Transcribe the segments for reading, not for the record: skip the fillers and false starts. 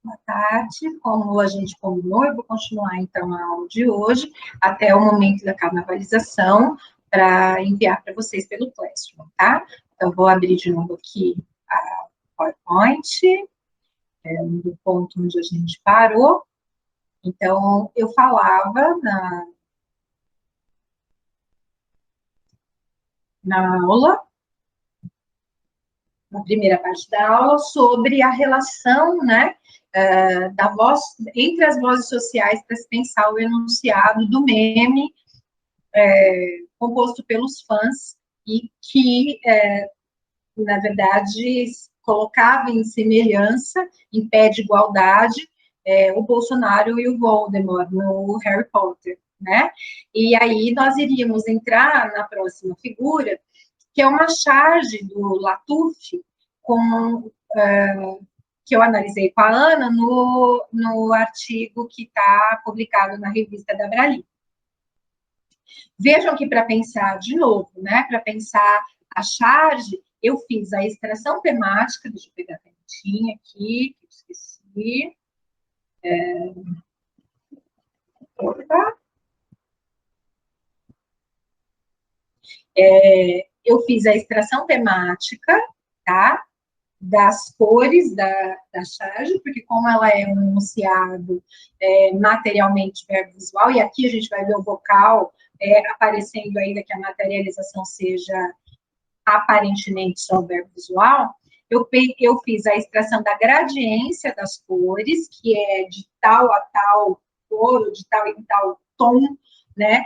Boa tarde. Como a gente combinou, eu vou continuar, então, a aula de hoje, até o momento da carnavalização, para enviar para vocês pelo Classroom, tá? Então, vou abrir de novo aqui a PowerPoint, do ponto onde a gente parou. Então, eu falava na aula, na primeira parte da aula, sobre a relação, né, da voz, entre as vozes sociais, para se pensar o enunciado do meme, composto pelos fãs, e que, na verdade, colocava em semelhança, em pé de igualdade, o Bolsonaro e o Voldemort no Harry Potter, né? E aí nós iríamos entrar na próxima figura, que é uma charge do Latuf, que eu analisei com a Ana no artigo que está publicado na revista da Abrali. Vejam que, para pensar de novo, né, para pensar a charge, eu fiz a extração temática, deixa eu pegar a canetinha aqui, que eu esqueci. Opa. Eu fiz a extração temática, tá? Das cores da charge, porque como ela é um enunciado materialmente verbo visual, e aqui a gente vai ver o vocal aparecendo, ainda que a materialização seja aparentemente só o verbo visual, eu fiz a extração da gradiência das cores, que é de tal a tal cor, ou de tal em tal tom, né,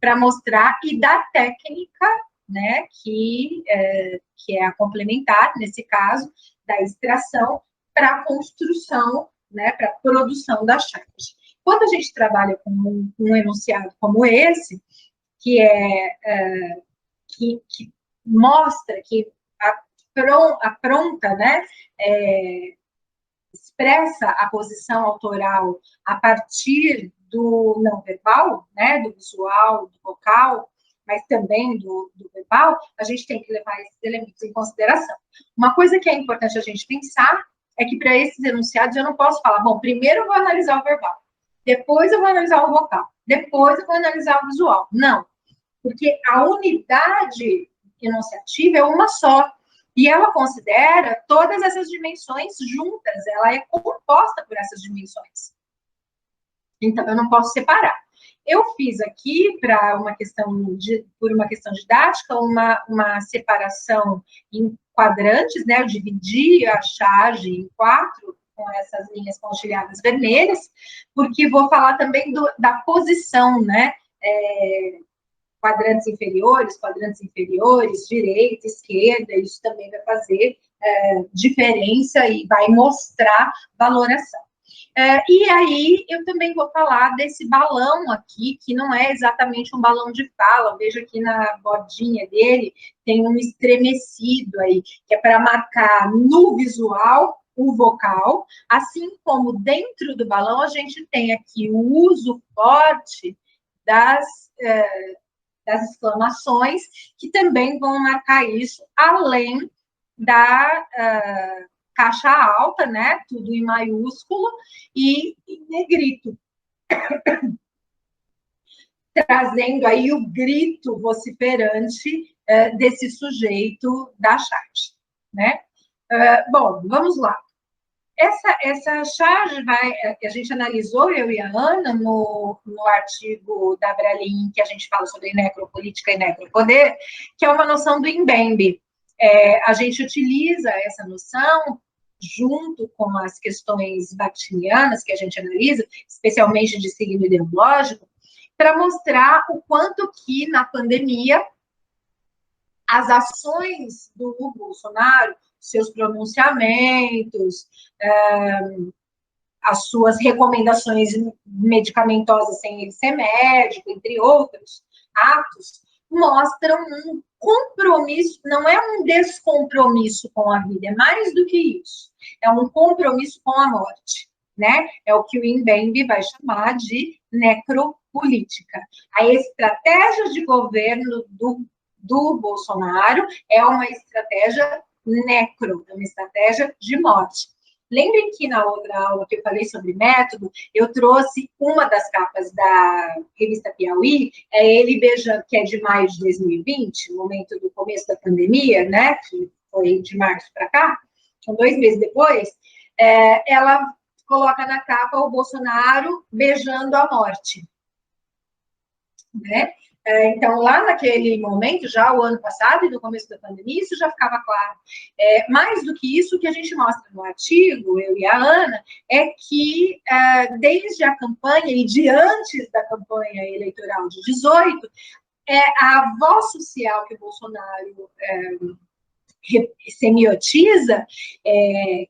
para mostrar, e da técnica, né, que é a complementar, nesse caso, da extração para a construção, né, para a produção da charge. Quando a gente trabalha com um enunciado como esse, que mostra, que apronta, né, expressa a posição autoral a partir do não verbal, né, do visual, do vocal, mas também do verbal, a gente tem que levar esses elementos em consideração. Uma coisa que é importante a gente pensar é que, para esses enunciados, eu não posso falar, bom, primeiro eu vou analisar o verbal, depois eu vou analisar o vocal, depois eu vou analisar o visual. Não, porque a unidade enunciativa é uma só, e ela considera todas essas dimensões juntas, ela é composta por essas dimensões. Então, eu não posso separar. Eu fiz aqui, por uma questão didática, uma separação em quadrantes, né? Eu dividi a charge em 4, com essas linhas pontilhadas vermelhas, porque vou falar também da posição, né? Quadrantes inferiores, direita, esquerda, isso também vai fazer diferença e vai mostrar valoração. E aí, eu também vou falar desse balão aqui, que não é exatamente um balão de fala, veja aqui na bordinha dele, tem um estremecido aí, que é para marcar no visual o vocal, assim como dentro do balão a gente tem aqui o uso forte das exclamações, que também vão marcar isso, além da caixa alta, né, tudo em maiúsculo, e em negrito, trazendo aí o grito vociferante desse sujeito da chat, né? Bom, vamos lá. Essa charge a gente analisou, eu e a Ana, no artigo da Abralin, que a gente fala sobre necropolítica e necropoder, que é uma noção do Mbembe. A gente utiliza essa noção junto com as questões bakhtinianas que a gente analisa, especialmente de signo ideológico, para mostrar o quanto que, na pandemia, as ações do Bolsonaro, seus pronunciamentos, as suas recomendações medicamentosas sem ele ser médico, entre outros atos, mostram um compromisso, não é um descompromisso com a vida, é mais do que isso, é um compromisso com a morte, né? É o que o Mbembe vai chamar de necropolítica. A estratégia de governo do Bolsonaro é uma estratégia necro, é uma estratégia de morte. Lembrem que na outra aula que eu falei sobre método, eu trouxe uma das capas da revista Piauí, ele beijando, que é de maio de 2020, momento do começo da pandemia, né, que foi de março para cá, então 2 meses depois, ela coloca na capa o Bolsonaro beijando a morte, né? Então, lá naquele momento, já o ano passado e no começo da pandemia, isso já ficava claro. Mais do que isso, o que a gente mostra no artigo, eu e a Ana, é que desde a campanha e de antes da campanha eleitoral de 18, a voz social que o Bolsonaro semiotiza,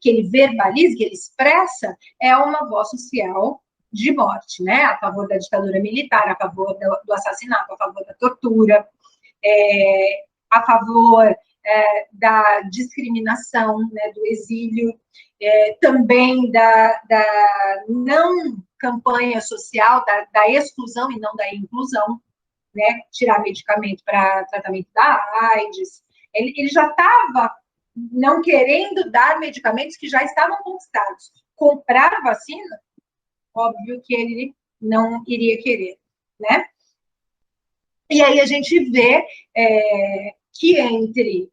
que ele verbaliza, que ele expressa, é uma voz social de morte, né? A favor da ditadura militar, a favor do assassinato, a favor da tortura, a favor da discriminação, né, do exílio, também da não campanha social, da exclusão e não da inclusão, né? Tirar medicamento para tratamento da AIDS. Ele já estava não querendo dar medicamentos que já estavam conquistados. Comprar vacina, óbvio que ele não iria querer, né? E aí a gente vê que entre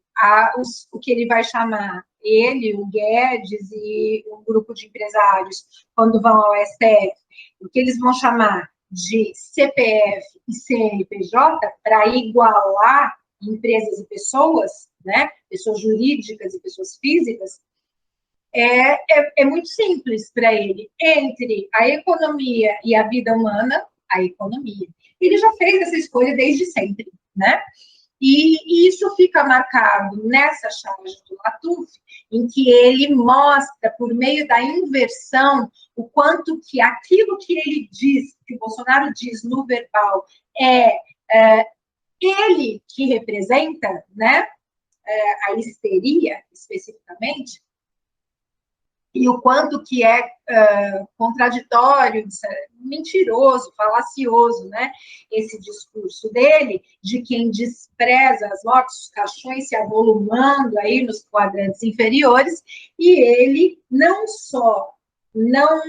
o que ele vai chamar, ele, o Guedes e um grupo de empresários, quando vão ao STF, o que eles vão chamar de CPF e CNPJ, para igualar empresas e pessoas, né? Pessoas jurídicas e pessoas físicas, é muito simples para ele. Entre a economia e a vida humana, a economia. Ele já fez essa escolha desde sempre, né? E isso fica marcado nessa charge do Latuf, em que ele mostra, por meio da inversão, o quanto que aquilo que ele diz, que o Bolsonaro diz no verbal, é ele que representa, né, a histeria, especificamente, e o quanto que é contraditório, mentiroso, falacioso, né? Esse discurso dele, de quem despreza as mortes, os caixões se avolumando aí nos quadrantes inferiores, e ele não só não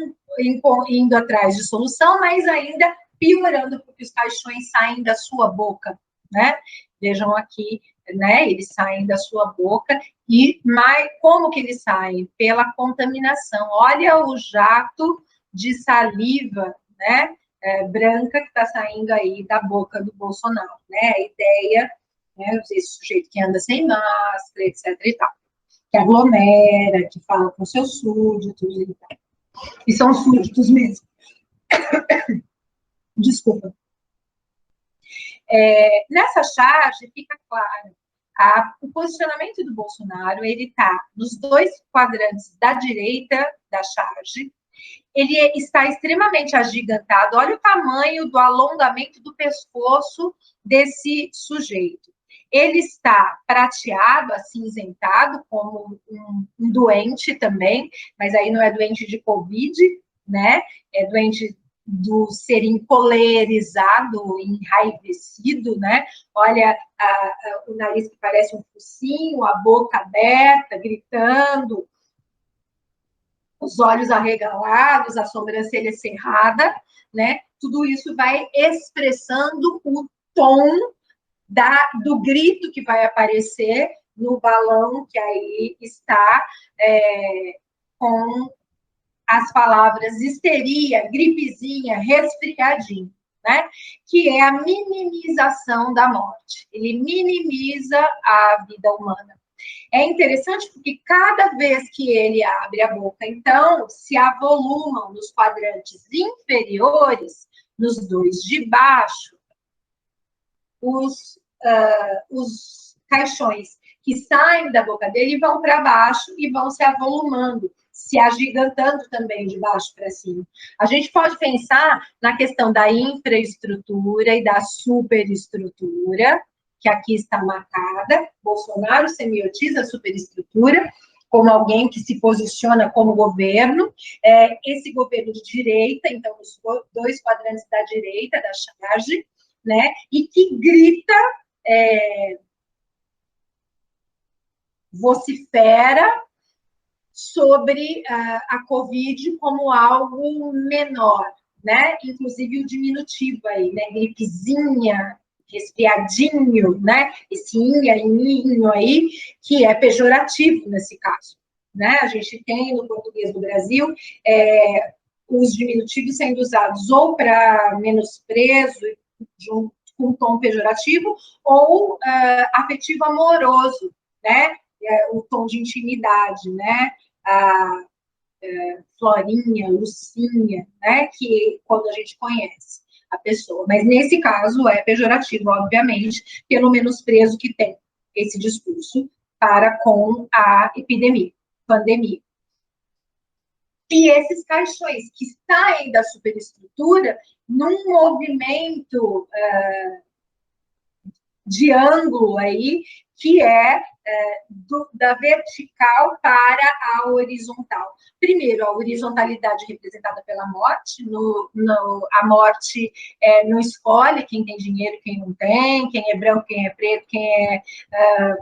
indo atrás de solução, mas ainda piorando, porque os caixões saem da sua boca, né? Vejam aqui, né? Eles saem da sua boca mas como que eles saem? Pela contaminação. Olha o jato de saliva, né, branca que está saindo aí da boca do Bolsonaro, né? A ideia, né, esse sujeito que anda sem máscara, etc. e tal, que aglomera, que fala com seus súditos e tal. E são súditos mesmo. Desculpa. Nessa charge fica claro o posicionamento do Bolsonaro, ele está nos 2 quadrantes da direita da charge, ele está extremamente agigantado, olha o tamanho do alongamento do pescoço desse sujeito. Ele está prateado, acinzentado, como um doente também, mas aí não é doente de Covid, né? É doente do ser encolerizado, enraivecido, né? Olha o nariz que parece um focinho, a boca aberta, gritando, os olhos arregalados, a sobrancelha cerrada, né? Tudo isso vai expressando o tom do grito que vai aparecer no balão que aí está com as palavras histeria, gripezinha, resfriadinho, né? Que é a minimização da morte. Ele minimiza a vida humana. É interessante porque cada vez que ele abre a boca, então, se avolumam nos quadrantes inferiores, nos 2 de baixo, os caixões que saem da boca dele vão para baixo e vão se avolumando, se agigantando também de baixo para cima. A gente pode pensar na questão da infraestrutura e da superestrutura, que aqui está marcada. Bolsonaro semiotiza a superestrutura como alguém que se posiciona como governo, esse governo de direita, então, os 2 quadrantes da direita, da charge, né, e que grita, vocifera, sobre a Covid como algo menor, né? Inclusive o diminutivo aí, né? Gripezinha, resfriadinho, né? Esse inha, inho aí, que é pejorativo nesse caso, né? A gente tem no português do Brasil os diminutivos sendo usados ou para menosprezo, com um tom pejorativo, ou afetivo amoroso, né? O tom de intimidade, né? A Florinha, Lucinha, né? Que quando a gente conhece a pessoa. Mas nesse caso é pejorativo, obviamente, pelo menosprezo que tem esse discurso para com a epidemia, pandemia. E esses caixões que saem da superestrutura num movimento de ângulo aí, que é da vertical para a horizontal. Primeiro, a horizontalidade representada pela morte, a morte não escolhe quem tem dinheiro, quem não tem, quem é branco, quem é preto, quem é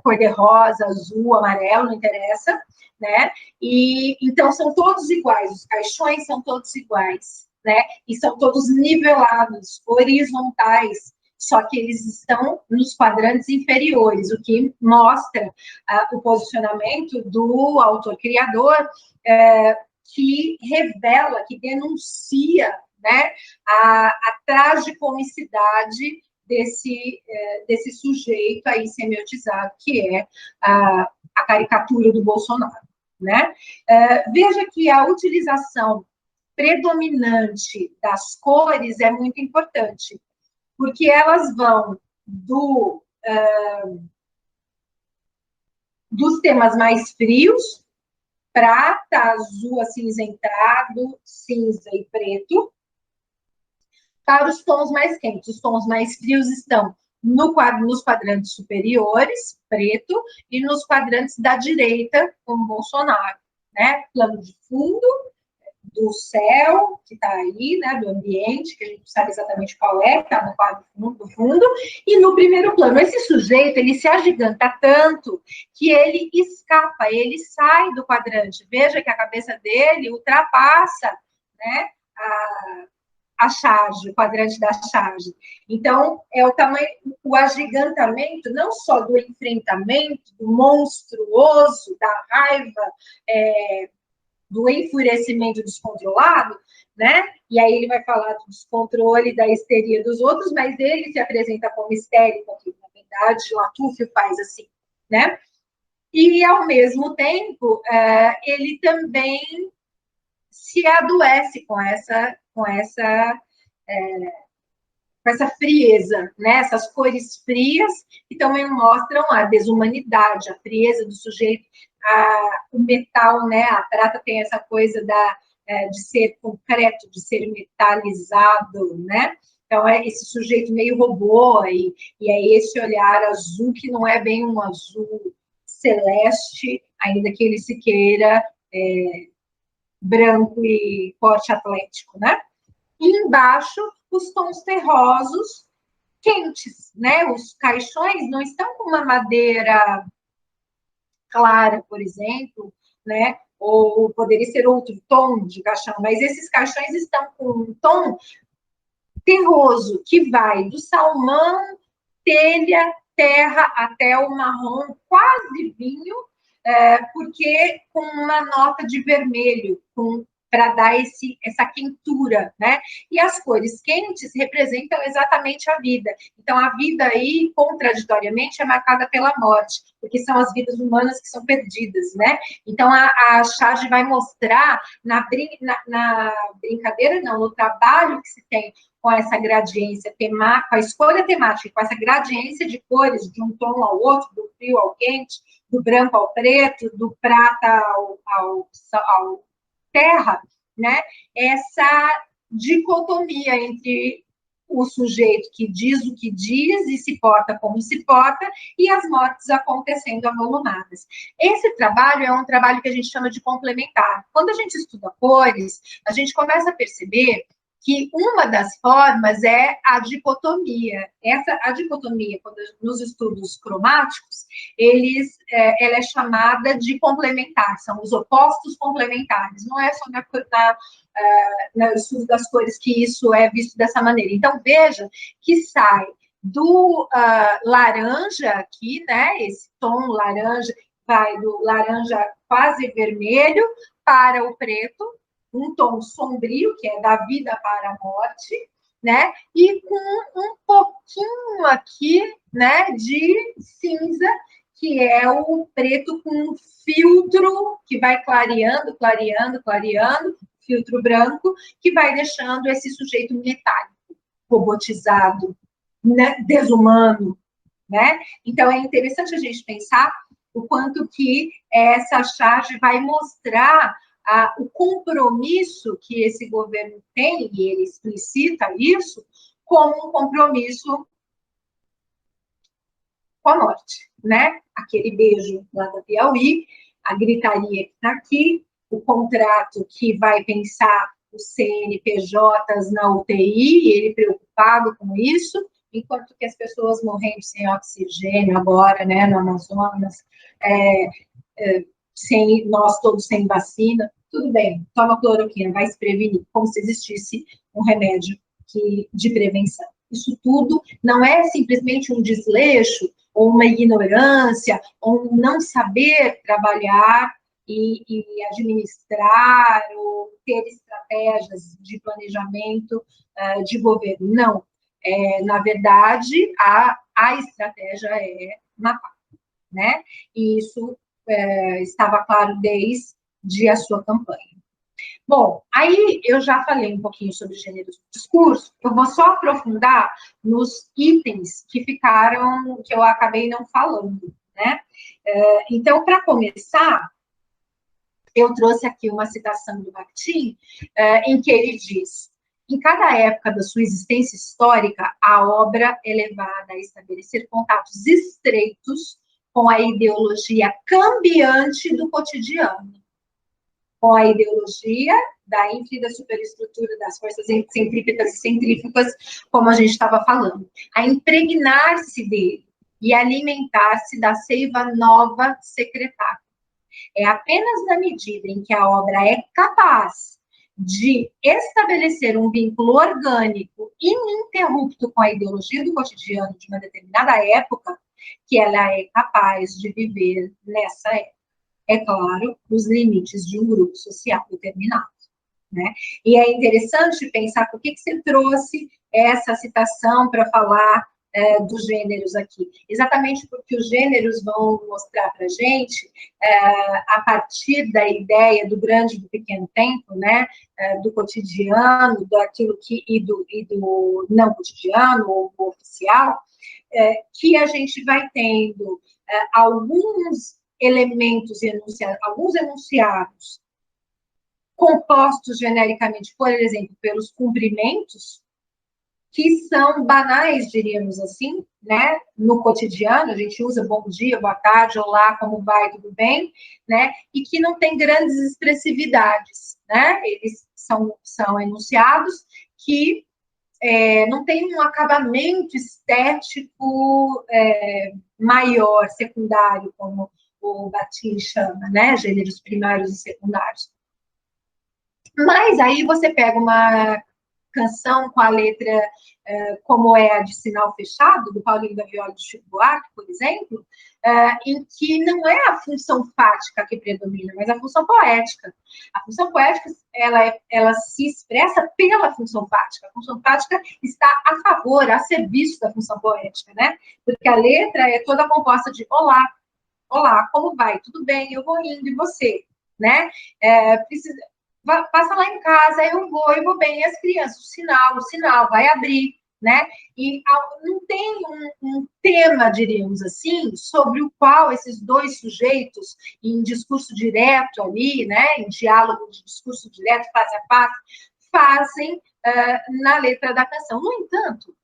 cor-de-rosa, azul, amarelo, não interessa, né? E então são todos iguais, os caixões são todos iguais, né? E são todos nivelados, horizontais, só que eles estão nos quadrantes inferiores, o que mostra o posicionamento do autor-criador, que revela, que denuncia, né, a tragicomicidade desse sujeito aí semiotizado, que é a caricatura do Bolsonaro, né? Veja que a utilização predominante das cores é muito importante, porque elas vão dos temas mais frios, prata, azul acinzentado, cinza e preto, para os tons mais quentes. Os tons mais frios estão nos quadrantes superiores, preto, e nos quadrantes da direita, como Bolsonaro, né? Plano de fundo, do céu, que está aí, né, do ambiente, que a gente não sabe exatamente qual é, está no quadro do fundo, e no primeiro plano. Esse sujeito, ele se agiganta tanto que ele escapa, ele sai do quadrante. Veja que a cabeça dele ultrapassa, né, a charge, o quadrante da charge. Então, é o tamanho, o agigantamento, não só do enfrentamento, do monstruoso, da raiva, do enfurecimento descontrolado, né? E aí ele vai falar do descontrole, da histeria dos outros, mas ele se apresenta como histérico, que na verdade o Latufio faz assim, né? E ao mesmo tempo, ele também se adoece com essa frieza, né? Essas cores frias que também mostram a desumanidade, a frieza do sujeito, o metal, né? A prata tem essa coisa de ser concreto, de ser metalizado, né? Então, é esse sujeito meio robô, e é esse olhar azul, que não é bem um azul celeste, ainda que ele se queira branco e porte atlético, né? E embaixo, os tons terrosos quentes, né? Os caixões não estão com uma madeira clara, por exemplo, né? Ou poderia ser outro tom de caixão, mas esses caixões estão com um tom terroso, que vai do salmão, telha, terra, até o marrom, quase vinho, porque com uma nota de vermelho, para dar essa quentura, né? E as cores quentes representam exatamente a vida. Então, a vida aí, contraditoriamente, é marcada pela morte, porque são as vidas humanas que são perdidas, né? Então, a charge vai mostrar na brincadeira, não, no trabalho que se tem com essa gradiência temática, com a escolha temática, com essa gradiência de cores, de um tom ao outro, do frio ao quente, do branco ao preto, do prata ao terra, né? Essa dicotomia entre o sujeito que diz o que diz e se porta como se porta, e as mortes acontecendo avolumadas. Esse trabalho é um trabalho que a gente chama de complementar. Quando a gente estuda cores, a gente começa a perceber que uma das formas é a dicotomia. A dicotomia, quando, nos estudos cromáticos, ela é chamada de complementar, são os opostos complementares. Não é só no estudo das cores que isso é visto dessa maneira. Então, veja que sai do laranja aqui, né? Esse tom laranja vai do laranja quase vermelho para o preto, um tom sombrio, que é da vida para a morte, né? E com um pouquinho aqui, né, de cinza, que é o preto com um filtro que vai clareando, clareando, clareando, filtro branco, que vai deixando esse sujeito metálico, robotizado, né, desumano, né? Então, é interessante a gente pensar o quanto que essa charge vai mostrar o compromisso que esse governo tem, e ele explicita isso, como um compromisso com a morte, né? Aquele beijo lá da Piauí, a gritaria que está aqui, o contrato que vai pensar os CNPJs na UTI, ele preocupado com isso, enquanto que as pessoas morrendo sem oxigênio agora, né, no Amazonas, sem nós todos sem vacina, tudo bem, toma cloroquina, vai se prevenir, como se existisse um remédio de prevenção. Isso tudo não é simplesmente um desleixo, ou uma ignorância, ou um não saber trabalhar e administrar, ou ter estratégias de planejamento de governo. Não. Na verdade, a estratégia é matar, né? E isso estava claro desde a sua campanha. Bom, aí eu já falei um pouquinho sobre gêneros do discurso, eu vou só aprofundar nos itens que ficaram, que eu acabei não falando, né? Então, para começar, eu trouxe aqui uma citação do Bakhtin, em que ele diz: em cada época da sua existência histórica, a obra é levada a estabelecer contatos estreitos com a ideologia cambiante do cotidiano, com a ideologia da infra e da superestrutura das forças centrípetas e centrífugas, como a gente estava falando, a impregnar-se dele e alimentar-se da seiva nova secretária. É apenas na medida em que a obra é capaz de estabelecer um vínculo orgânico ininterrupto com a ideologia do cotidiano de uma determinada época que ela é capaz de viver nessa época. É claro, os limites de um grupo social determinado, né? E é interessante pensar por que você trouxe essa citação para falar dos gêneros aqui. Exatamente porque os gêneros vão mostrar para a gente, a partir da ideia do grande e do pequeno tempo, né? Do cotidiano, daquilo e do não cotidiano, ou oficial, que a gente vai tendo alguns elementos enunciados, alguns enunciados compostos genericamente, por exemplo, pelos cumprimentos, que são banais, diríamos assim, né? No cotidiano, a gente usa bom dia, boa tarde, olá, como vai, tudo bem, né? E que não tem grandes expressividades, né? Eles são enunciados que não tem um acabamento estético maior, secundário, como o Bakhtin chama, né? Gêneros primários e secundários. Mas aí você pega uma canção com a letra como é a de Sinal Fechado, do Paulinho da Viola de Chico Buarque, por exemplo, em que não é a função fática que predomina, mas a função poética. A função poética, ela se expressa pela função fática. A função fática está a favor, a serviço da função poética, né? Porque a letra é toda composta de olá, olá, como vai? Tudo bem? Eu vou indo, e você? Né? Passa lá em casa, eu vou bem, e as crianças, o sinal vai abrir, né? E não tem um tema, diríamos assim, sobre o qual esses dois sujeitos, em discurso direto ali, né? Em diálogo de discurso direto, face a face, fazem na letra da canção. No entanto,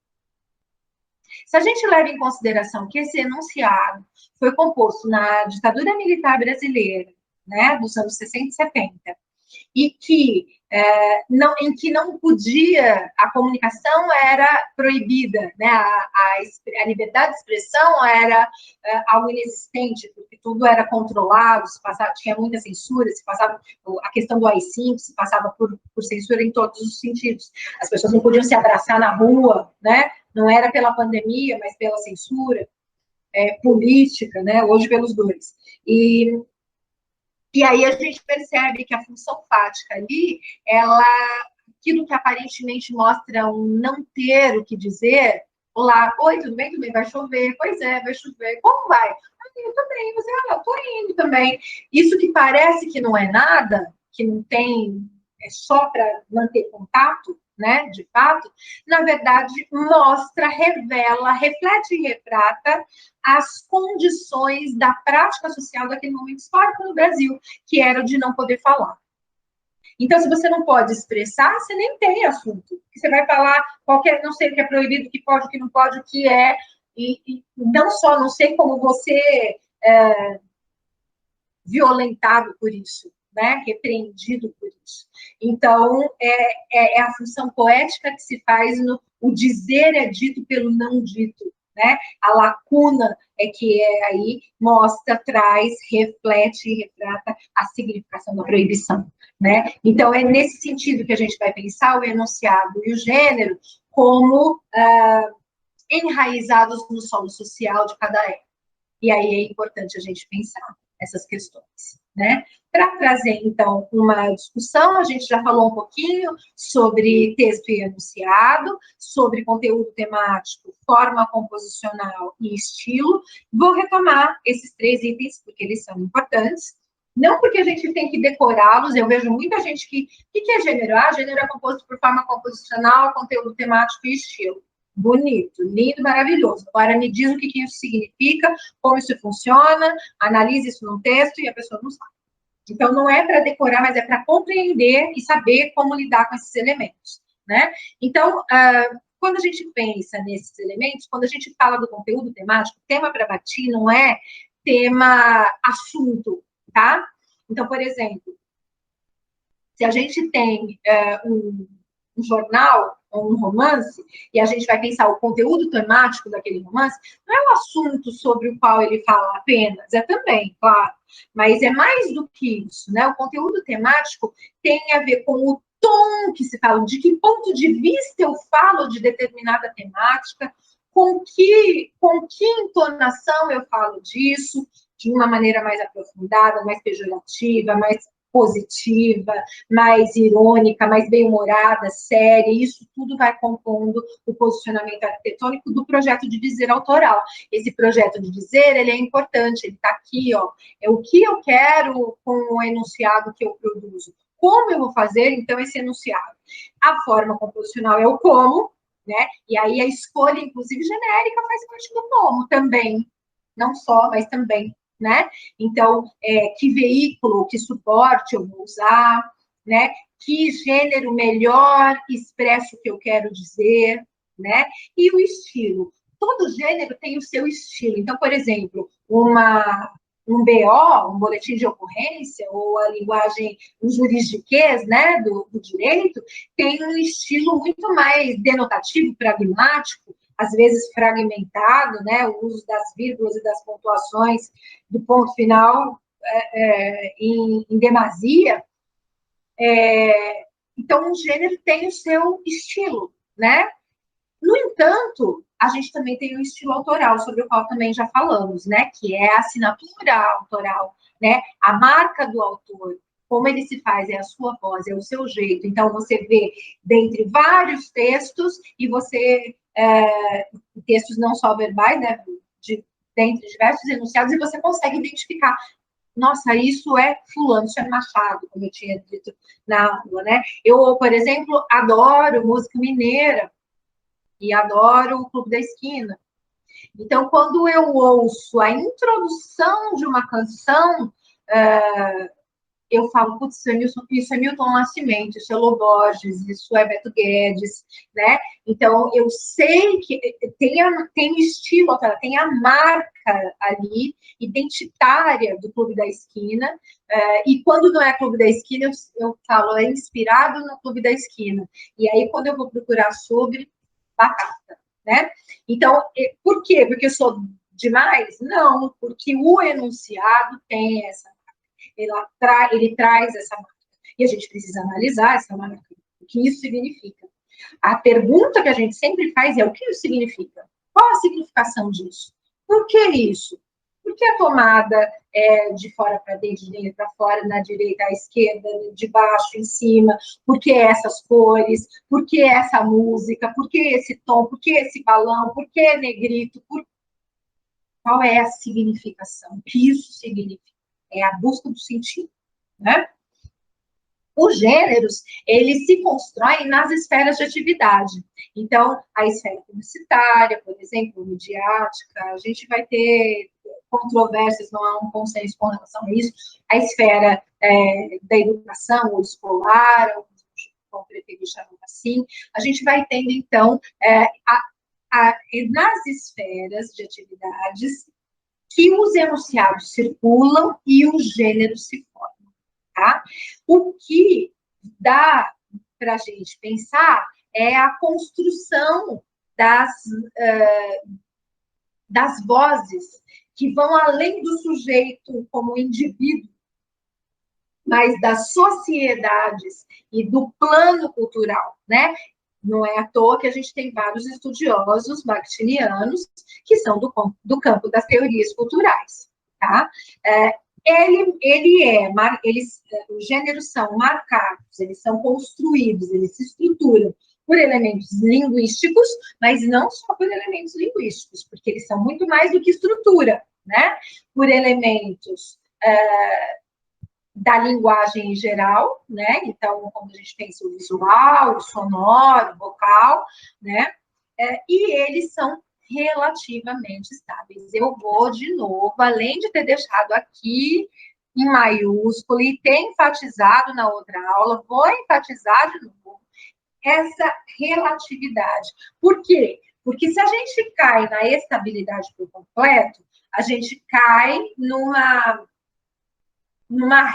se a gente leva em consideração que esse enunciado foi composto na ditadura militar brasileira, né? Dos anos 60 e 70, e que não, em que não podia, a comunicação era proibida, né? A liberdade de expressão era algo inexistente, porque tudo era controlado, se passava, tinha muita censura, se passava a questão do AI-5, se passava por censura em todos os sentidos. As pessoas não podiam se abraçar na rua, né? Não era pela pandemia, mas pela censura política, né? Hoje pelos dois. E aí a gente percebe que a função fática ali, ela, aquilo que aparentemente mostra um não ter o que dizer, olá, oi, tudo bem, vai chover, pois é, vai chover, como vai? Eu também, você, eu tô indo também. Isso que parece que não é nada, que não tem, é só para manter contato, né, de fato, na verdade, mostra, revela, reflete e retrata as condições da prática social daquele momento histórico no Brasil, que era o de não poder falar. Então, se você não pode expressar, você nem tem assunto. Você vai falar qualquer, não sei o que é proibido, o que pode, o que não pode, o que é, e não só, não sei como você violentado por isso, né? Repreendido por isso. Então, é a função poética que se faz no o dizer é dito pelo não dito, né? A lacuna é que aí mostra, traz, reflete e retrata a significação da proibição, né? Então, é nesse sentido que a gente vai pensar o enunciado e o gênero como enraizados no solo social de cada época. E aí é importante a gente pensar essas questões, né? Para trazer, então, uma discussão, a gente já falou um pouquinho sobre texto e enunciado, sobre conteúdo temático, forma composicional e estilo. Vou retomar esses 3 itens, porque eles são importantes. Não porque a gente tem que decorá-los, eu vejo muita gente que... O que é gênero? Gênero é composto por forma composicional, conteúdo temático e estilo. Bonito, lindo, maravilhoso. Agora me diz o que isso significa, como isso funciona, analise isso num texto e a pessoa não sabe. Então, não é para decorar, mas é para compreender e saber como lidar com esses elementos, né? Então, quando a gente pensa nesses elementos, quando a gente fala do conteúdo temático, tema para batir não é tema assunto, tá? Então, por exemplo, se a gente tem um jornal ou um romance, e a gente vai pensar o conteúdo temático daquele romance, não é o assunto sobre o qual ele fala apenas, é também, claro, mas é mais do que isso, né? O conteúdo temático tem a ver com o tom que se fala, de que ponto de vista eu falo de determinada temática, com que entonação eu falo disso, de uma maneira mais aprofundada, mais pejorativa, mais positiva, mais irônica, mais bem-humorada, séria, isso tudo vai compondo o posicionamento arquitetônico do projeto de dizer autoral. Esse projeto de dizer, ele é importante, ele está aqui, ó, é o que eu quero com o enunciado que eu produzo. Como eu vou fazer, então, esse enunciado? A forma composicional é o como, né? E aí a escolha, inclusive, genérica faz parte do como também, não só, mas também, né? Então, que veículo, que suporte eu vou usar, né? Que gênero melhor expressa o que eu quero dizer, né? E o estilo. Todo gênero tem o seu estilo. Então, por exemplo, um BO, um boletim de ocorrência, ou a linguagem, um juridiquês, né, do direito, tem um estilo muito mais denotativo, pragmático, às vezes fragmentado, né, o uso das vírgulas e das pontuações do ponto final em demasia. Então, o gênero tem o seu estilo, né? No entanto, a gente também tem o estilo autoral, sobre o qual também já falamos, né? Que é a assinatura autoral, né? A marca do autor, como ele se faz, é a sua voz, é o seu jeito. Então, você vê dentre vários textos, e você, textos não só verbais, né? Dentre diversos enunciados, e você consegue identificar. Nossa, isso é fulano, isso é Machado, como eu tinha dito na aula, né? Eu, por exemplo, adoro música mineira, e adoro o Clube da Esquina. Então, quando eu ouço a introdução de uma canção eu falo, putz, isso é Milton Nascimento, isso é Loborges, isso é Beto Guedes, né? Então, eu sei que tem estilo, tem a marca ali, identitária do Clube da Esquina, e quando não é Clube da Esquina, eu falo, é inspirado no Clube da Esquina. E aí, quando eu vou procurar sobre, batata, né? Então, por quê? Porque eu sou demais? Não, porque o enunciado tem essa ele traz essa marca. E a gente precisa analisar essa marca, o que isso significa. A pergunta que a gente sempre faz é: o que isso significa? Qual a significação disso? Por que isso? Por que a tomada é de fora para dentro, de dentro para fora, na direita à esquerda, de baixo em cima? Por que essas cores? Por que essa música? Por que esse tom? Por que esse balão? Por que negrito? Qual é a significação? O que isso significa? É a busca do sentido, né? Os gêneros, eles se constroem nas esferas de atividade. Então, a esfera publicitária, por exemplo, midiática, a gente vai ter controvérsias, não há um consenso com relação a isso. A esfera da educação, ou escolar, ou como preferir chamar assim, a gente vai tendo, então, nas esferas de atividades que os enunciados circulam e os gêneros se formam. Tá? O que dá para a gente pensar é a construção das vozes que vão além do sujeito como indivíduo, mas das sociedades e do plano cultural, né? Não é à toa que a gente tem vários estudiosos bakhtinianos que são do campo das teorias culturais, tá? Os gêneros são marcados, eles são construídos, eles se estruturam por elementos linguísticos, mas não só por elementos linguísticos, porque eles são muito mais do que estrutura, né? Por elementos da linguagem em geral, né? Então, quando a gente pensa o visual, o sonoro, o vocal, né? E eles são relativamente estáveis. Eu vou, de novo, além de ter deixado aqui em maiúsculo e ter enfatizado na outra aula, vou enfatizar de novo essa relatividade. Por quê? Porque se a gente cai na estabilidade por completo, a gente cai numa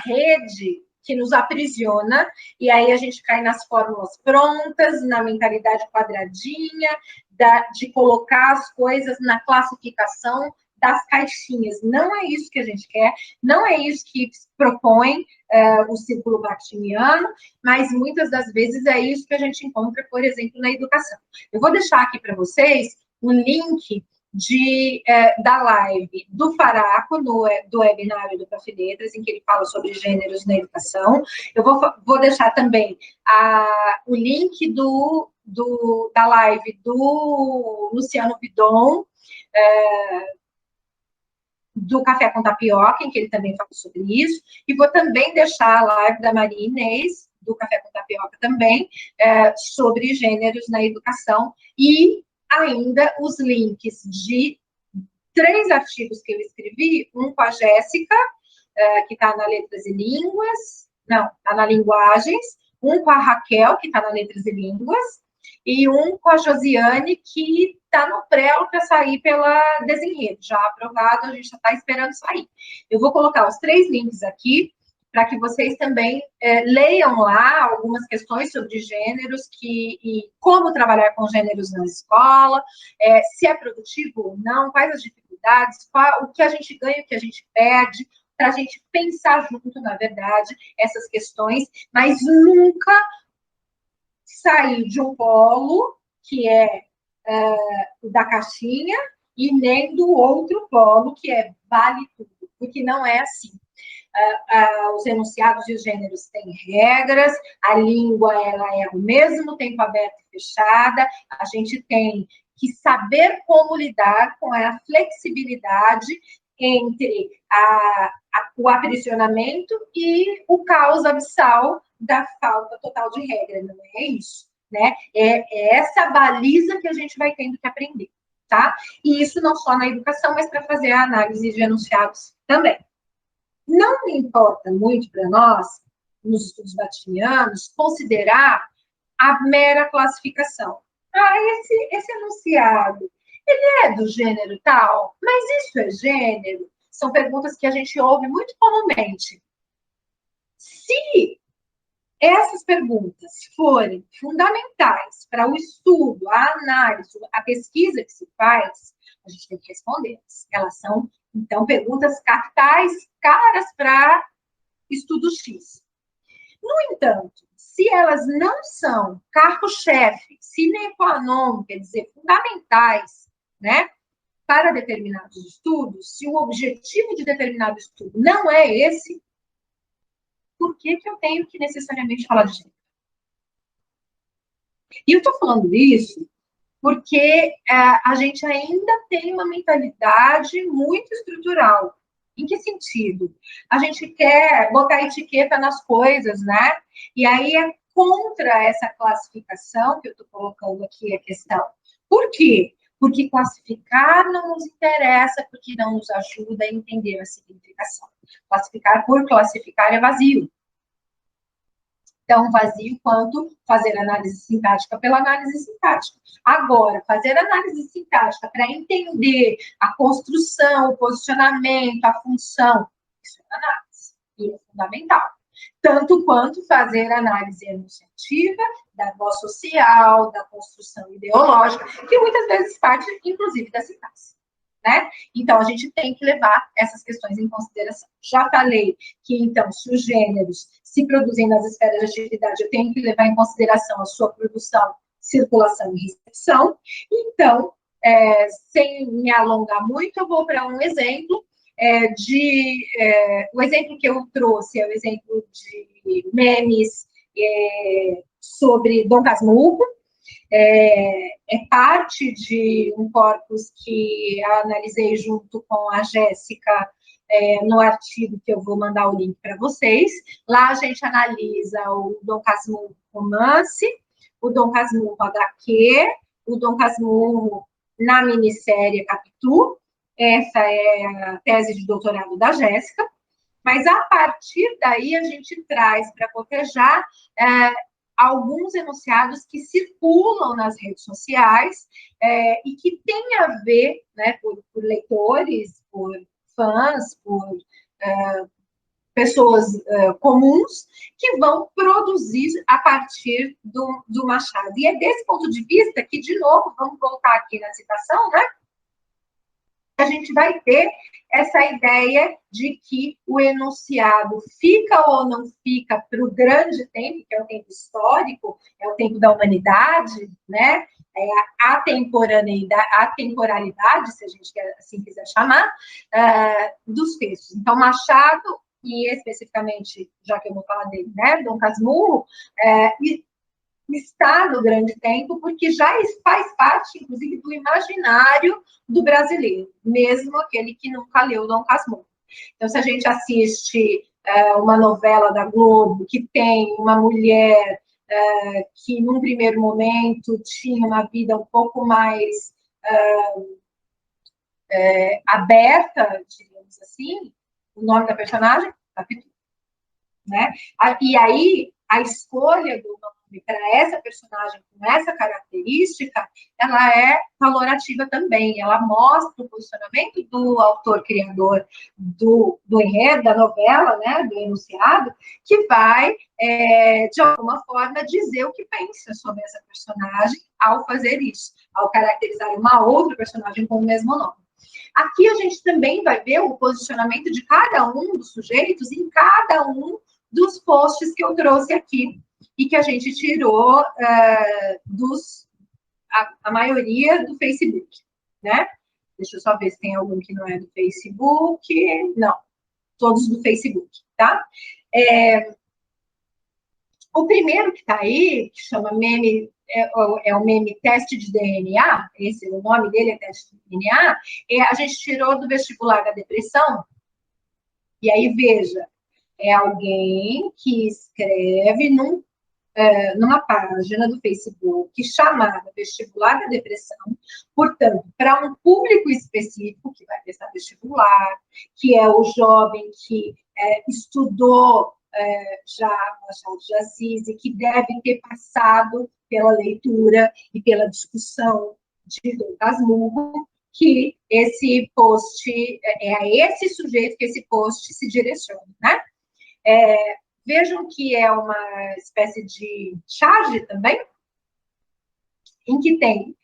rede que nos aprisiona, e aí a gente cai nas fórmulas prontas, na mentalidade quadradinha, de colocar as coisas na classificação das caixinhas. Não é isso que a gente quer, não é isso que propõe o círculo bakhtiniano, mas muitas das vezes é isso que a gente encontra, por exemplo, na educação. Eu vou deixar aqui para vocês um link da live do Faraco, do webinário do Café Letras, em que ele fala sobre gêneros na educação. Eu vou deixar também o link da live do Luciano Bidon, do Café com Tapioca, em que ele também fala sobre isso, e vou também deixar a live da Maria Inês, do Café com Tapioca também, sobre gêneros na educação, e ainda os links de 3 artigos que eu escrevi, um com a Jéssica, que está na Letras e Línguas, não, está na Linguagens, um com a Raquel, que está na Letras e Línguas, e um com a Josiane, que está no prelo para sair pela Desenredo, já aprovado, a gente já está esperando sair. Eu vou colocar os 3 links aqui, para que vocês também leiam lá algumas questões sobre gêneros e como trabalhar com gêneros na escola, se é produtivo ou não, quais as dificuldades, o que a gente ganha, o que a gente perde, para a gente pensar junto, na verdade, essas questões, mas nunca sair de um polo, que é da caixinha, e nem do outro polo, que é vale tudo, porque não é assim. Os enunciados e os gêneros têm regras, a língua ela é ao mesmo tempo aberta e fechada, a gente tem que saber como lidar com a flexibilidade entre o aprisionamento e o caos abissal da falta total de regra, não é isso, né? É essa baliza que a gente vai tendo que aprender, tá? E isso não só na educação, mas para fazer a análise de enunciados também. Não importa muito para nós, nos estudos batinianos, considerar a mera classificação. Ah, esse enunciado, ele é do gênero tal, mas isso é gênero? São perguntas que a gente ouve muito comumente. Se essas perguntas forem fundamentais para o estudo, a análise, a pesquisa que se faz, a gente tem que respondê-las. Elas são, então, perguntas capitais, caras para estudo X. No entanto, se elas não são carro-chefe, sine qua non, quer dizer, fundamentais, né, para determinados estudos, se o objetivo de determinado estudo não é esse, por que eu tenho que necessariamente falar de gênero? E eu estou falando isso porque a gente ainda tem uma mentalidade muito estrutural. Em que sentido? A gente quer botar etiqueta nas coisas, né? E aí é contra essa classificação que eu estou colocando aqui a questão. Por quê? Porque classificar não nos interessa, porque não nos ajuda a entender a significação. Classificar por classificar é vazio. Tão vazio quanto fazer análise sintática pela análise sintática. Agora, fazer análise sintática para entender a construção, o posicionamento, a função, isso é análise, e é fundamental. Tanto quanto fazer análise enunciativa da voz social, da construção ideológica, que muitas vezes parte, inclusive, da sintaxe. Né? Então, a gente tem que levar essas questões em consideração. Já falei que, então, se os gêneros se produzem nas esferas de atividade, eu tenho que levar em consideração a sua produção, circulação e recepção. Então, sem me alongar muito, eu vou para um exemplo o exemplo que eu trouxe é o exemplo de memes sobre Dom Casmurro. É parte de um corpus que eu analisei junto com a Jéssica no artigo que eu vou mandar o link para vocês. Lá a gente analisa o Dom Casmurro romance, o Dom Casmurro HQ, o Dom Casmurro na minissérie Capitu. Essa é a tese de doutorado da Jéssica. Mas a partir daí a gente traz para cotejar alguns enunciados que circulam nas redes sociais e que têm a ver, né, por leitores, por fãs, por pessoas comuns, que vão produzir a partir do Machado. E é desse ponto de vista que, de novo, vamos voltar aqui na citação, né? A gente vai ter essa ideia de que o enunciado fica ou não fica para o grande tempo, que é o tempo histórico, é o tempo da humanidade, né? É a temporalidade, se a gente assim quiser chamar, dos textos. Então, Machado, e especificamente, já que eu vou falar dele, né, Dom Casmurro, está no grande tempo, porque já faz parte, inclusive, do imaginário do brasileiro, mesmo aquele que nunca leu Dom Casmurro. Então, se a gente assiste uma novela da Globo que tem uma mulher que, num primeiro momento, tinha uma vida um pouco mais aberta, digamos assim, o nome da personagem, Capitu, né? E aí, a escolha do nome para essa personagem com essa característica, ela é valorativa também, ela mostra o posicionamento do autor-criador do enredo, da novela, né, do enunciado, que vai, de alguma forma, dizer o que pensa sobre essa personagem ao fazer isso, ao caracterizar uma outra personagem com o mesmo nome. Aqui a gente também vai ver o posicionamento de cada um dos sujeitos em cada um dos posts que eu trouxe aqui e que a gente tirou a maioria do Facebook, né? Deixa eu só ver se tem algum que não é do Facebook. Não, todos do Facebook, tá? O primeiro que está aí, que chama meme, é o meme teste de DNA, esse, o nome dele é teste de DNA, a gente tirou do vestibular da depressão. E aí, veja, é alguém que escreve numa página do Facebook chamada Vestibular da Depressão, portanto, para um público específico que vai prestar vestibular, que é o jovem que estudou já Machado de Assis e que deve ter passado pela leitura e pela discussão de Dom Casmurro, que esse post, é a esse sujeito que esse post se direciona, né? Vejam que é uma espécie de charge também, em que tem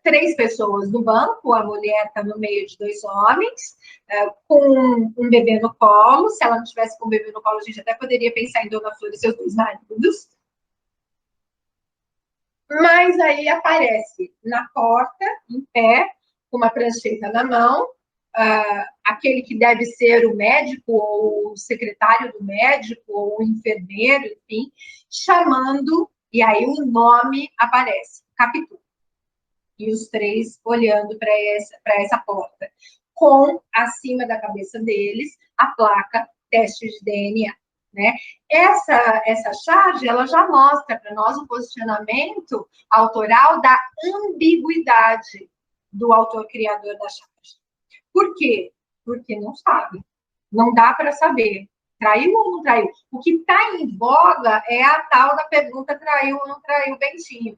3 pessoas no banco, a mulher está no meio de 2 homens, com um bebê no colo. Se ela não tivesse com um bebê no colo, a gente até poderia pensar em Dona Flor e seus 2 maridos. Mas aí aparece na porta, em pé, com uma prancheta na mão, aquele que deve ser o médico, ou o secretário do médico, ou o enfermeiro, enfim, chamando, e aí o nome aparece, Capitu. E os 3 olhando para essa porta, com, acima da cabeça deles, a placa teste de DNA. Né? Essa charge, ela já mostra para nós o posicionamento autoral da ambiguidade do autor-criador da charge. Por quê? Porque não sabe. Não dá para saber. Traiu ou não traiu? O que está em voga é a tal da pergunta: traiu ou não traiu Bentinho?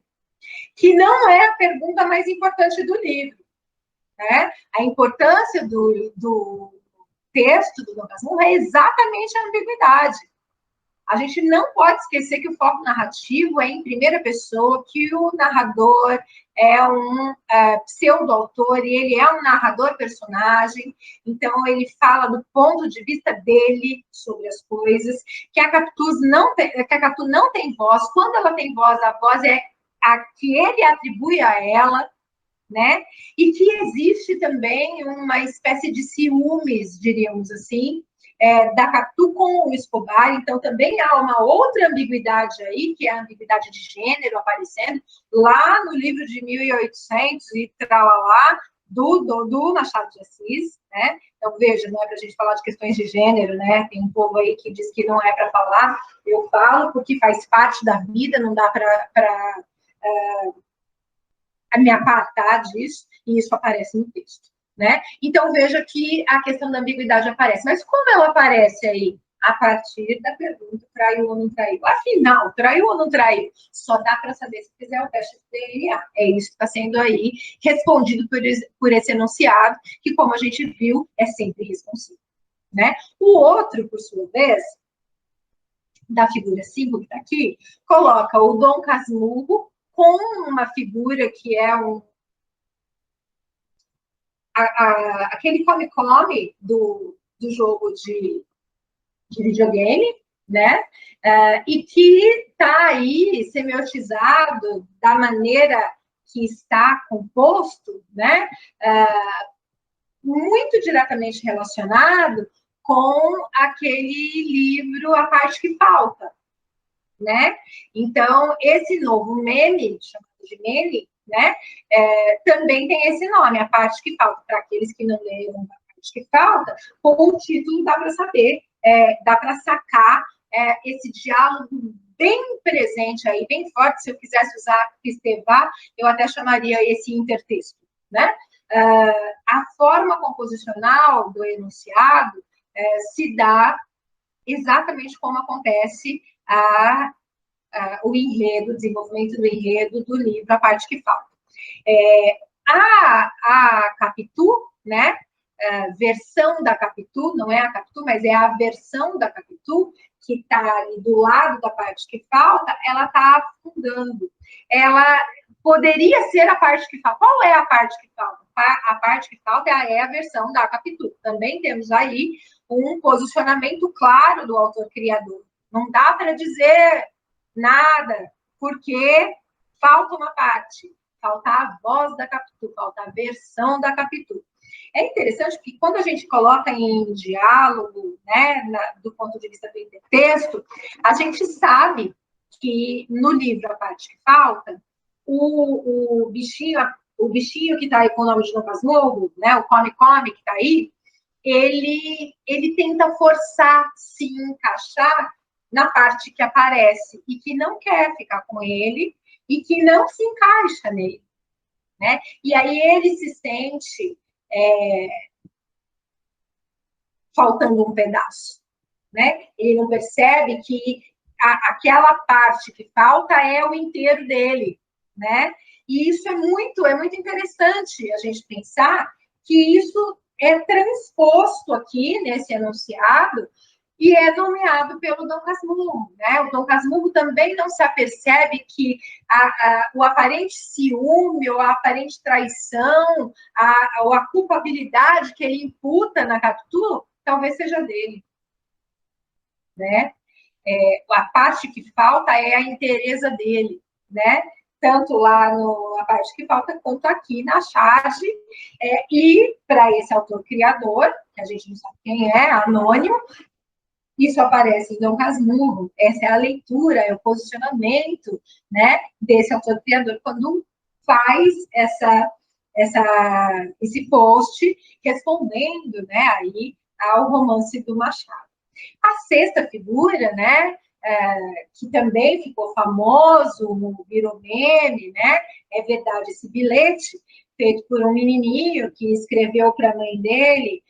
Que não é a pergunta mais importante do livro. Né? A importância do texto do Dom Casmurro é exatamente a ambiguidade. A gente não pode esquecer que o foco narrativo é em primeira pessoa, que o narrador é um pseudo-autor, e ele é um narrador-personagem, então ele fala do ponto de vista dele sobre as coisas, que a Capitu não tem voz. Quando ela tem voz, a voz é a que ele atribui a ela, né? E que existe também uma espécie de ciúmes, diríamos assim, da Capitu com o Escobar. Então também há uma outra ambiguidade aí, que é a ambiguidade de gênero aparecendo lá no livro de 1800 e tralalá, do Machado de Assis, né? Então, veja, não é para a gente falar de questões de gênero, né? Tem um povo aí que diz que não é para falar. Eu falo porque faz parte da vida, não dá para me apartar disso, e isso aparece no texto, né? Então, veja que a questão da ambiguidade aparece. Mas como ela aparece aí? A partir da pergunta, traiu ou não traiu? Afinal, traiu ou não traiu? Só dá para saber se fizer o teste de DNA. É isso que está sendo aí respondido por esse enunciado, que, como a gente viu, é sempre responsivo, né? O outro, por sua vez, da figura 5 que está aqui, coloca o Dom Casmurro com uma figura que é aquele come-come do jogo de videogame, né? E que está aí semiotizado da maneira que está composto, né? Muito diretamente relacionado com aquele livro A Parte que Falta, né? Então, esse novo meme, chamado de meme, né? Também tem esse nome, A Parte que Falta. Para aqueles que não leram A Parte que Falta, com o título dá para saber, dá para sacar esse diálogo bem presente aí, bem forte. Se eu quisesse usar Estevão, eu até chamaria esse intertexto, né? A forma composicional do enunciado se dá exatamente como acontece o enredo, o desenvolvimento do enredo do livro, A Parte que Falta. A Capitu, né? Versão da Capitu, não é a Capitu, mas é a versão da Capitu, que está ali do lado da parte que falta, ela está afundando. Ela poderia ser a parte que falta. Qual é a parte que falta? A parte que falta é a versão da Capitu. Também temos aí um posicionamento claro do autor-criador. Não dá para dizer nada, porque falta uma parte. Falta a voz da Capitu, falta a versão da Capitu. É interessante que quando a gente coloca em diálogo, né, do ponto de vista do intertexto, a gente sabe que no livro A Parte que Falta, o bichinho que está aí com o nome de Dom Casmurro, né, o come-come que está aí, ele tenta forçar, se encaixar na parte que aparece e que não quer ficar com ele e que não se encaixa nele, né? E aí ele se sente faltando um pedaço, né? Ele não percebe que aquela parte que falta é o inteiro dele, né? E isso é muito interessante a gente pensar que isso é transposto aqui nesse enunciado e é nomeado pelo Dom Casmurro, né? O Dom Casmurro também não se apercebe que o aparente ciúme ou a aparente traição, ou a culpabilidade que ele imputa na Capitu, talvez seja dele, né? A parte que falta é a inteireza dele, né? Tanto lá a parte que falta, quanto aqui na charge. E para esse autor criador, que a gente não sabe quem é, anônimo, isso aparece em Dom Casmurro. Essa é a leitura, é o posicionamento, né, desse autor criador quando faz esse post respondendo, né, aí ao romance do Machado. A sexta figura, né, que também ficou famoso, virou meme, né, é verdade esse bilhete, feito por um menininho que escreveu para a mãe dele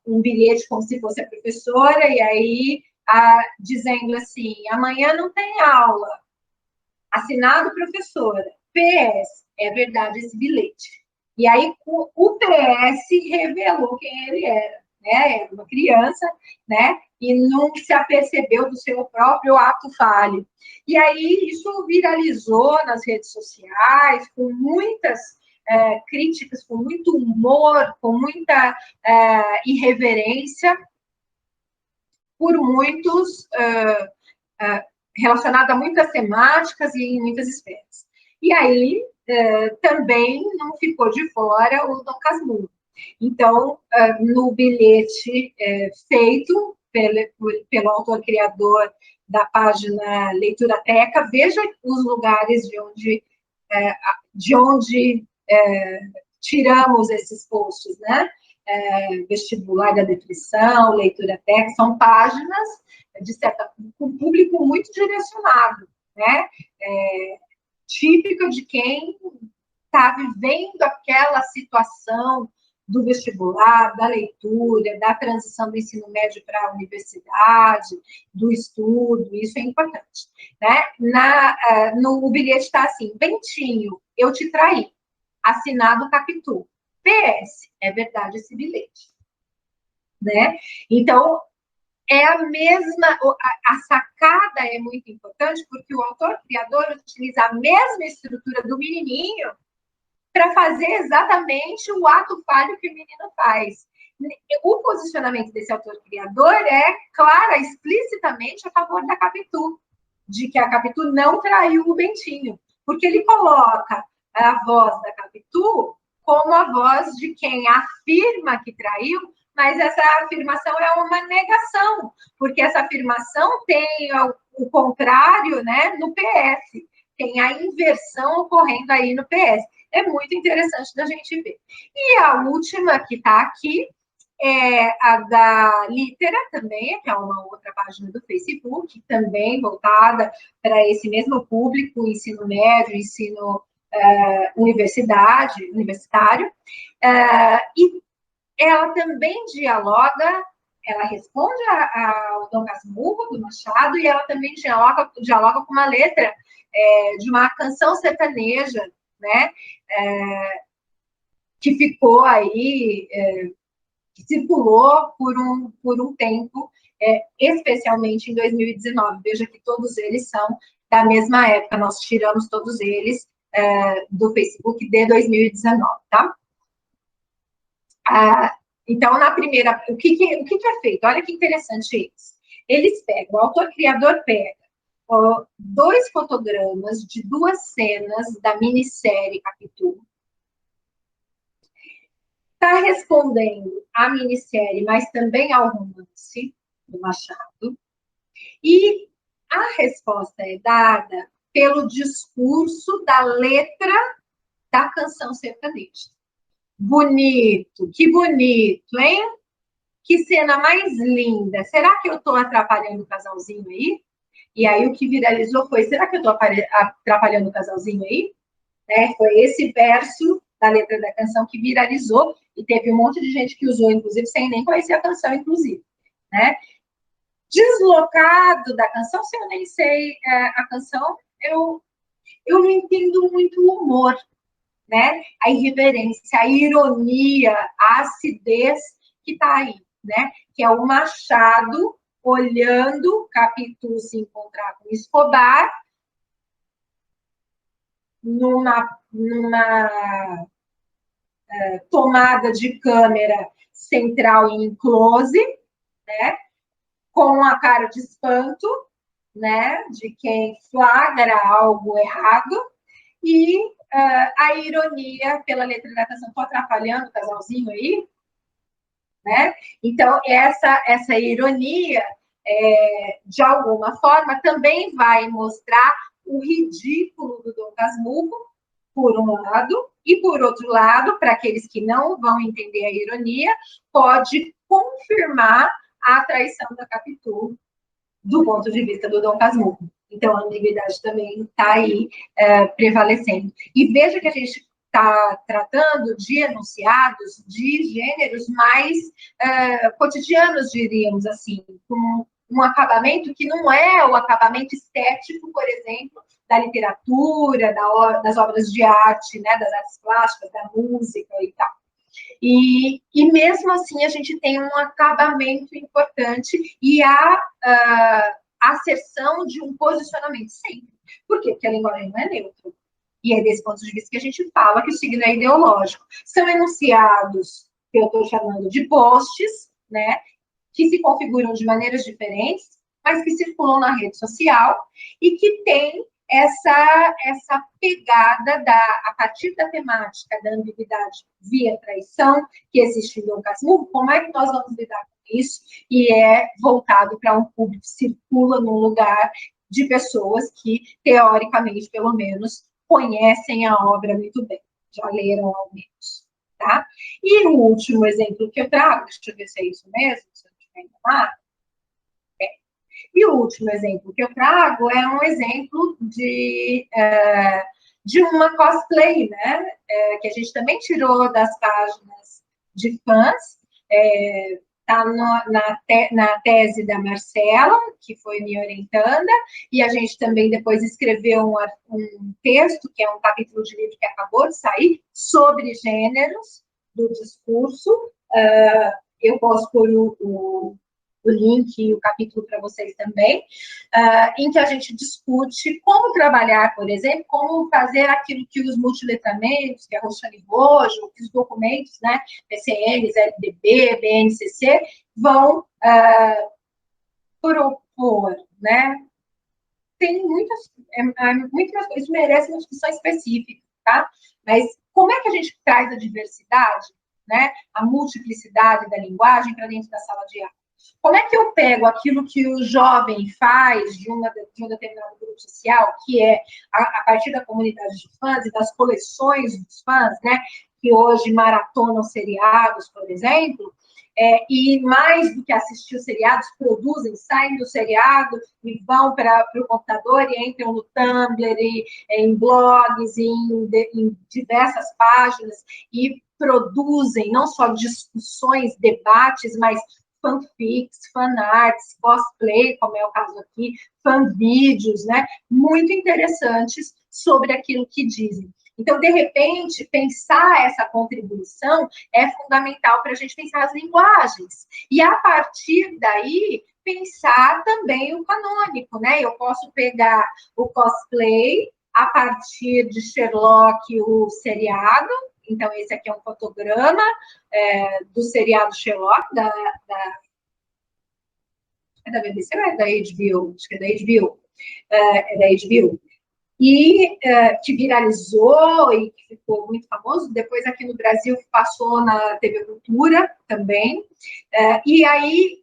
um bilhete como se fosse a professora, e aí dizendo assim, amanhã não tem aula, assinado professora, PS, é verdade esse bilhete. E aí o PS revelou quem ele era, né? Era uma criança, né? E não se apercebeu do seu próprio ato falho. E aí isso viralizou nas redes sociais, com muitas críticas, com muito humor, com muita irreverência, por muitos relacionado a muitas temáticas e em muitas esferas. E aí, também não ficou de fora o Dom Casmurro. Então, no bilhete feito pelo autor criador da página Leitura Teca, veja os lugares de onde tiramos esses posts, né? Vestibular da Depressão, Leitura Teca, são páginas de certa, com público muito direcionado, né? Típica de quem está vivendo aquela situação do vestibular, da leitura, da transição do ensino médio para a universidade, do estudo, isso é importante. Né? No bilhete está assim, Bentinho, eu te traí, assinado Capitu. PS, é verdade esse bilhete. Né? Então, é a mesma, a sacada é muito importante, porque o autor criador utiliza a mesma estrutura do menininho para fazer exatamente o ato falho que o menino faz. O posicionamento desse autor criador é, clara, explicitamente a favor da Capitu, de que a Capitu não traiu o Bentinho, porque ele coloca a voz da Capitu como a voz de quem afirma que traiu, mas essa afirmação é uma negação, porque essa afirmação tem o contrário, né, no PS, tem a inversão ocorrendo aí no PS. É muito interessante da gente ver. E a última que está aqui é a da Litera também, que é uma outra página do Facebook, também voltada para esse mesmo público, ensino médio, ensino universitário, e ela também dialoga, ela responde ao Dom Casmurro, do Machado, e ela também dialoga com uma letra de uma canção sertaneja, né, que ficou aí, que circulou por um tempo, especialmente em 2019. Veja que todos eles são da mesma época, nós tiramos todos eles do Facebook de 2019, tá? Então, na primeira, o que é feito? Olha que interessante isso. Eles pegam, o autor-criador pega 2 fotogramas de 2 cenas da minissérie Capitu, está respondendo à minissérie, mas também ao romance do Machado, e a resposta é dada pelo discurso da letra da canção sertaneja. Bonito, que bonito, hein? Que cena mais linda. Será que eu estou atrapalhando o casalzinho aí? E aí o que viralizou foi, será que eu estou atrapalhando o casalzinho aí? Foi esse verso da letra da canção que viralizou e teve um monte de gente que usou, inclusive, sem nem conhecer a canção, inclusive. Né? Deslocado da canção, se eu nem sei a canção, eu não entendo muito o humor, né? A irreverência, a ironia, a acidez que está aí, né? Que é o Machado olhando Capitu se encontrar com Escobar numa tomada de câmera central em close, né? Com a cara de espanto, né? De quem flagra algo errado, e a ironia pela letra da canção. Estou atrapalhando o casalzinho aí? Né? Então, essa ironia, de alguma forma, também vai mostrar o ridículo do Dom Casmurro, por um lado, e por outro lado, para aqueles que não vão entender a ironia, pode confirmar a traição da Capitu do ponto de vista do Dom Casmurro. Então, a ambiguidade também está aí prevalecendo. E veja que a gente está tratando de enunciados de gêneros mais cotidianos, diríamos assim, com um acabamento que não é o acabamento estético, por exemplo, da literatura, das obras de arte, né, das artes plásticas, da música e tal. E mesmo assim a gente tem um acabamento importante e a asserção de um posicionamento sempre. Por quê? Porque a linguagem não é neutra. E é desse ponto de vista que a gente fala que o signo é ideológico. São enunciados, que eu estou chamando de posts, né, que se configuram de maneiras diferentes, mas que circulam na rede social e que tem essa pegada a partir da temática da ambiguidade via traição, que existe em Dom Casmurro, como é que nós vamos lidar com isso? E é voltado para um público que circula num lugar de pessoas que, teoricamente, pelo menos, conhecem a obra muito bem, já leram ao menos. Tá? E o último exemplo que eu trago, deixa eu ver se é isso mesmo, se eu não estiver enganado. E o último exemplo que eu trago é um exemplo de uma cosplay, né? Que a gente também tirou das páginas de fãs. Está na tese da Marcela, que foi me orientando, e a gente também depois escreveu um texto, que é um capítulo de livro que acabou de sair, sobre gêneros do discurso. Eu posso pôr o link e o capítulo para vocês também, em que a gente discute como trabalhar, por exemplo, como fazer aquilo que os multiletramentos, que é a Roxane Rojo, que os documentos, né, PCNs, LDB, BNCC, vão propor, né? Tem muitas coisas, isso merece uma discussão específica, tá? Mas como é que a gente traz a diversidade, né, a multiplicidade da linguagem para dentro da sala de aula? Como é que eu pego aquilo que o jovem faz de um determinado grupo social, que é a partir da comunidade de fãs e das coleções dos fãs, né, que hoje maratonam seriados, por exemplo, e mais do que assistir os seriados, produzem, saem do seriado e vão para o computador e entram no Tumblr, em blogs, em diversas páginas e produzem não só discussões, debates, mas fanfics, fanarts, cosplay, como é o caso aqui, fanvídeos, né? Muito interessantes sobre aquilo que dizem. Então, de repente, pensar essa contribuição é fundamental para a gente pensar as linguagens. E, a partir daí, pensar também o canônico, né? Eu posso pegar o cosplay a partir de Sherlock, o seriado. Então, esse aqui é um fotograma do seriado Sherlock, é da BBC ou é da HBO? Acho que é da HBO. É da HBO. E que viralizou e que ficou muito famoso. Depois, aqui no Brasil, passou na TV Cultura também. E aí,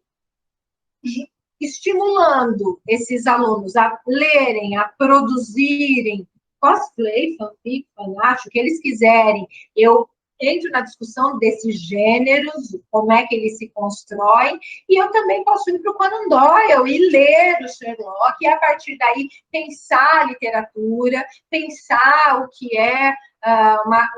estimulando esses alunos a lerem, a produzirem cosplay, fanfic, fanart, o que eles quiserem. Eu entro na discussão desses gêneros, como é que eles se constroem, e eu também posso ir para o Conan Doyle e ler o Sherlock, e a partir daí pensar a literatura, pensar o que é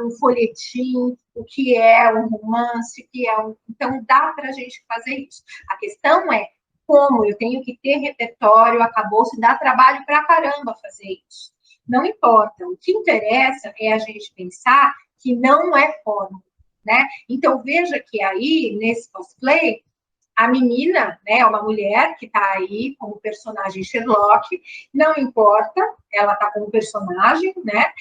um folhetim, o que é um romance, o que é um... Então, dá para a gente fazer isso. A questão é Como? Eu tenho que ter repertório, acabou, se dá trabalho pra caramba fazer isso. Não importa. O que interessa é a gente pensar que não é fórmula, né? Então, veja que aí, nesse cosplay, a menina, né, uma mulher que está aí como personagem Sherlock, não importa, ela está como personagem, né,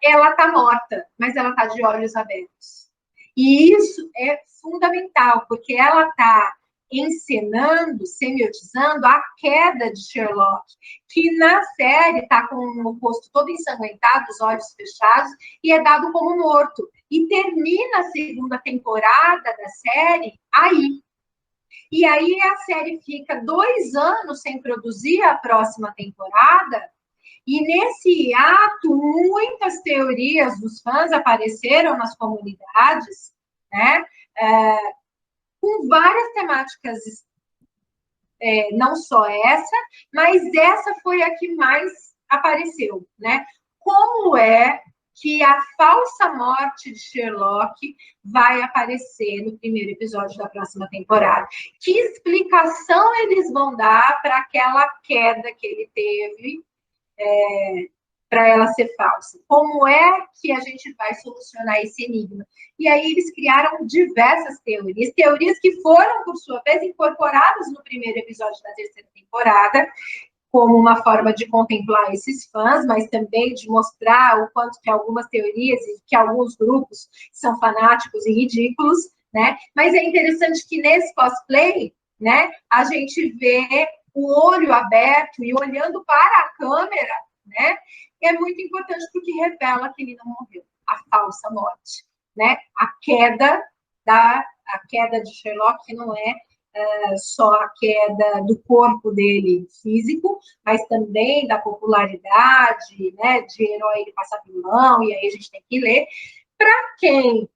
ela está morta, mas ela está de olhos abertos. E isso é fundamental, porque ela está encenando, semiotizando a queda de Sherlock, que na série está com o rosto todo ensanguentado, os olhos fechados, e é dado como morto. E termina a segunda temporada da série aí. E aí a série fica 2 anos sem produzir a próxima temporada, e nesse ato, muitas teorias dos fãs apareceram nas comunidades, né? Com várias temáticas, não só essa, mas essa foi a que mais apareceu, né? Como é que a falsa morte de Sherlock vai aparecer no primeiro episódio da próxima temporada? Que explicação eles vão dar para aquela queda que ele teve, para ela ser falsa? Como é que a gente vai solucionar esse enigma? E aí eles criaram diversas teorias que foram, por sua vez, incorporadas no primeiro episódio da terceira temporada, como uma forma de contemplar esses fãs, mas também de mostrar o quanto que algumas teorias e que alguns grupos são fanáticos e ridículos, né? Mas é interessante que nesse cosplay, né, a gente vê o olho aberto e olhando para a câmera, né? É muito importante porque revela que ele não morreu, a falsa morte, né? A queda de Sherlock, que não é só a queda do corpo dele físico, mas também da popularidade, né, de herói ele passar vilão, e aí a gente tem que ler. Para quem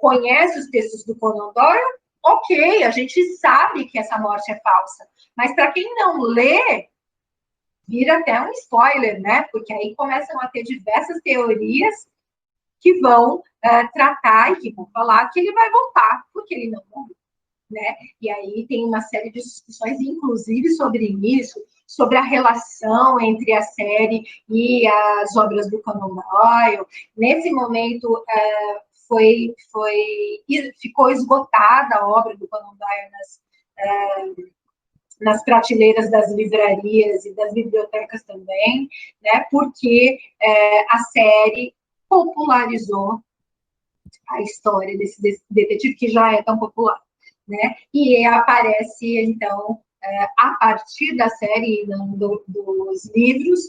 conhece os textos do Conan Doyle, ok, a gente sabe que essa morte é falsa, mas para quem não lê, vira até um spoiler, né? Porque aí começam a ter diversas teorias que vão tratar e que vão falar que ele vai voltar, porque ele não morreu. Né? E aí tem uma série de discussões, inclusive, sobre isso, sobre a relação entre a série e as obras do Conan Doyle. Nesse momento, ficou esgotada a obra do Conan Doyle nas prateleiras das livrarias e das bibliotecas também, né? Porque a série popularizou a história desse detetive que já é tão popular. Né? E aparece, então, a partir da série, dos livros,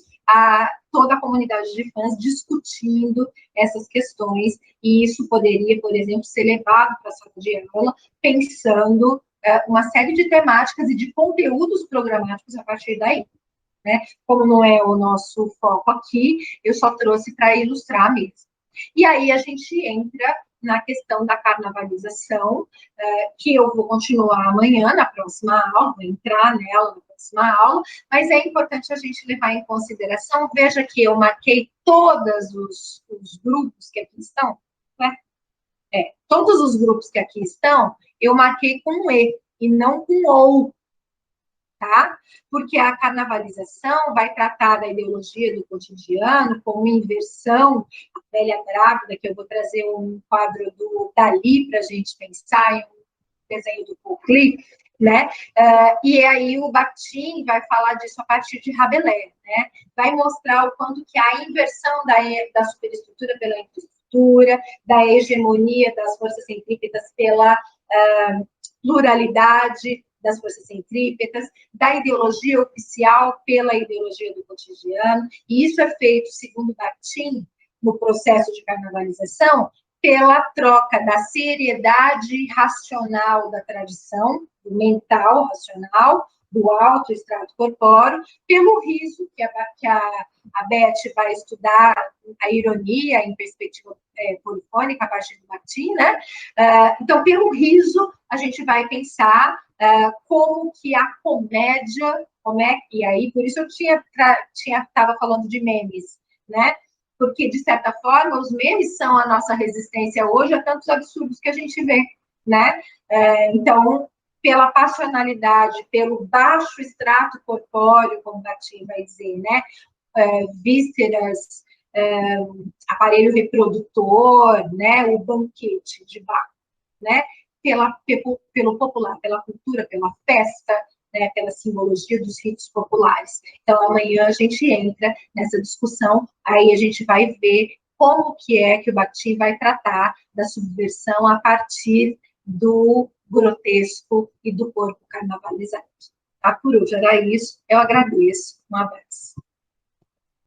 toda a comunidade de fãs discutindo essas questões, e isso poderia, por exemplo, ser levado para a sala de aula, pensando uma série de temáticas e de conteúdos programáticos a partir daí. Né? Como não é o nosso foco aqui, eu só trouxe para ilustrar mesmo. E aí a gente entra na questão da carnavalização, que eu vou continuar amanhã, na próxima aula, vou entrar nela na próxima aula, mas é importante a gente levar em consideração, veja que eu marquei todos os grupos que aqui estão, né? Todos os grupos que aqui estão, eu marquei com e não com ou, tá? Porque a carnavalização vai tratar da ideologia do cotidiano como inversão, a velha grávida, que eu vou trazer um quadro do Dali para a gente pensar, em um desenho do Paul Klee, né? E aí o Bakhtin vai falar disso a partir de Rabelais, né? Vai mostrar o quanto que a inversão da superestrutura pela infraestrutura, da hegemonia das forças centrípetas pela pluralidade das forças centrípetas, da ideologia oficial pela ideologia do cotidiano, e isso é feito, segundo Bakhtin, no processo de carnavalização, pela troca da seriedade racional da tradição, do mental racional, do alto extrato corpóreo, pelo riso, que a Beth vai estudar a ironia em perspectiva polifônica a partir do Bakhtin, né? Então, pelo riso, a gente vai pensar como que a comédia, e aí, por isso eu estava falando de memes, né? Porque, de certa forma, os memes são a nossa resistência hoje a tantos absurdos que a gente vê, né? Então, pela passionalidade, pelo baixo extrato corpóreo, como o Bakhtin vai dizer, né? Vísceras, aparelho reprodutor, né? O banquete de Bach, né? Pelo popular, pela cultura, pela festa, né? Pela simbologia dos ritos populares. Então, amanhã a gente entra nessa discussão, aí a gente vai ver como que é que o Bakhtin vai tratar da subversão a partir do grotesco e do corpo carnavalizado. Tá? Por hoje era isso. Eu agradeço. Um abraço.